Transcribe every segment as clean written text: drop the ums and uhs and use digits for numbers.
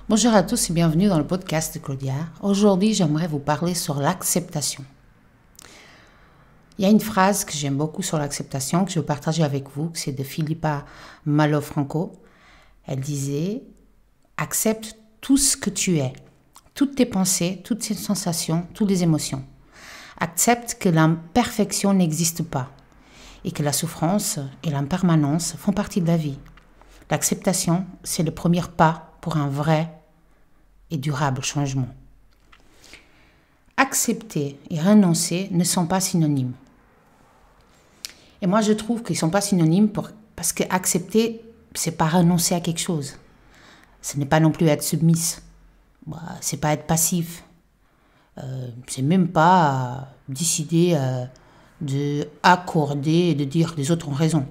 Bonjour à tous et bienvenue dans le podcast de Claudia. Aujourd'hui, j'aimerais vous parler sur l'acceptation. Il y a une phrase que j'aime beaucoup sur l'acceptation, que je veux partager avec vous, c'est de Philippa Malo-Franco. Elle disait « Accepte tout ce que tu es, toutes tes pensées, toutes tes sensations, toutes les émotions. Accepte que l'imperfection n'existe pas et que la souffrance et l'impermanence font partie de la vie. L'acceptation, c'est le premier pas pour un vrai et durable changement. » Accepter et renoncer ne sont pas synonymes. Et moi, je trouve qu'ils ne sont pas synonymes parce que accepter, ce n'est pas renoncer à quelque chose. Ce n'est pas non plus être submisse. Ce n'est pas être passif. C'est même pas décider de accorder et de dire que les autres ont raison.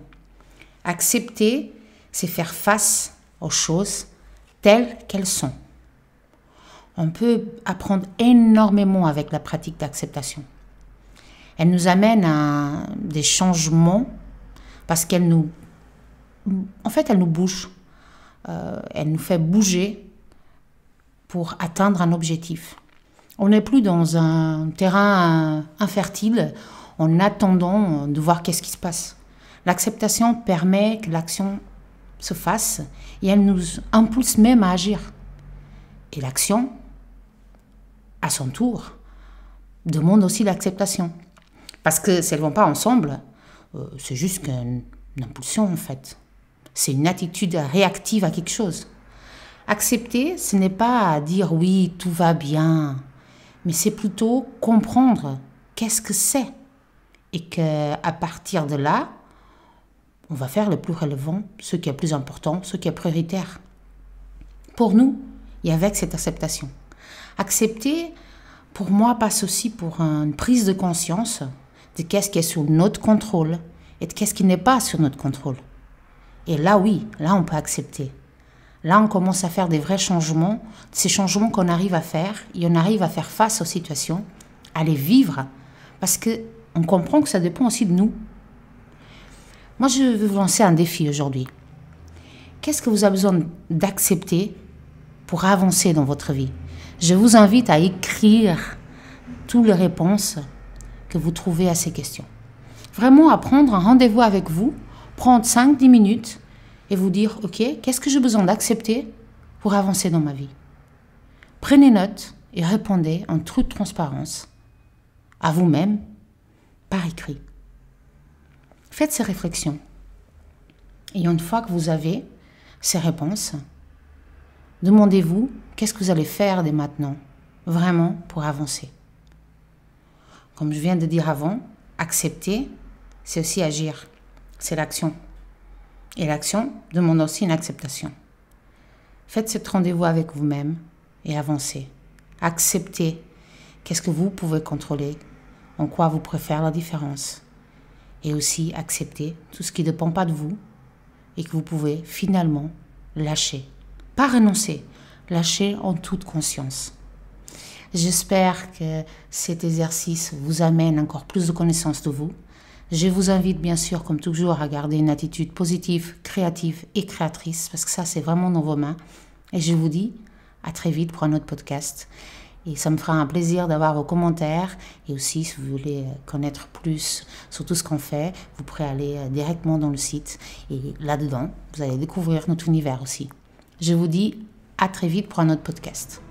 Accepter, c'est faire face aux choses telles qu'elles sont. On peut apprendre énormément avec la pratique d'acceptation. Elle nous amène à des changements parce qu'elle nous bouge. Elle nous fait bouger pour atteindre un objectif. On n'est plus dans un terrain infertile en attendant de voir qu'est-ce qui se passe. L'acceptation permet que l'action se fasse et elle nous impulse même à agir. Et l'action, à son tour, demande aussi l'acceptation. Parce que si elles ne vont pas ensemble, c'est juste une impulsion en fait. C'est une attitude réactive à quelque chose. Accepter, ce n'est pas dire oui, tout va bien, mais c'est plutôt comprendre qu'est-ce que c'est. Et qu'à partir de là, on va faire le plus relevant, ce qui est plus important, ce qui est prioritaire. Pour nous, et avec cette acceptation. Accepter, pour moi, passe aussi pour une prise de conscience de qu'est-ce qui est sous notre contrôle et de qu'est-ce qui n'est pas sur notre contrôle. Et là, oui, là, on peut accepter. Là, on commence à faire des vrais changements, ces changements qu'on arrive à faire, et on arrive à faire face aux situations, à les vivre, parce qu'on comprend que ça dépend aussi de nous. Moi, je veux vous lancer un défi aujourd'hui. Qu'est-ce que vous avez besoin d'accepter pour avancer dans votre vie? Je vous invite à écrire toutes les réponses que vous trouvez à ces questions. Vraiment à prendre un rendez-vous avec vous, prendre 5-10 minutes et vous dire « Ok, qu'est-ce que j'ai besoin d'accepter pour avancer dans ma vie ?» Prenez note et répondez en toute transparence à vous-même par écrit. Faites ces réflexions. Et une fois que vous avez ces réponses, demandez-vous qu'est-ce que vous allez faire dès maintenant, vraiment pour avancer. Comme je viens de dire avant, accepter, c'est aussi agir. C'est l'action. Et l'action demande aussi une acceptation. Faites ce rendez-vous avec vous-même et avancez. Acceptez qu'est-ce que vous pouvez contrôler, en quoi vous pouvez faire la différence. Et aussi accepter tout ce qui ne dépend pas de vous et que vous pouvez finalement lâcher. Pas renoncer, lâcher en toute conscience. J'espère que cet exercice vous amène encore plus de connaissance de vous. Je vous invite bien sûr, comme toujours, à garder une attitude positive, créative et créatrice, parce que ça, c'est vraiment dans vos mains. Et je vous dis à très vite pour un autre podcast. Et ça me fera un plaisir d'avoir vos commentaires. Et aussi, si vous voulez connaître plus sur tout ce qu'on fait, vous pourrez aller directement dans le site. Et là-dedans, vous allez découvrir notre univers aussi. Je vous dis à très vite pour un autre podcast.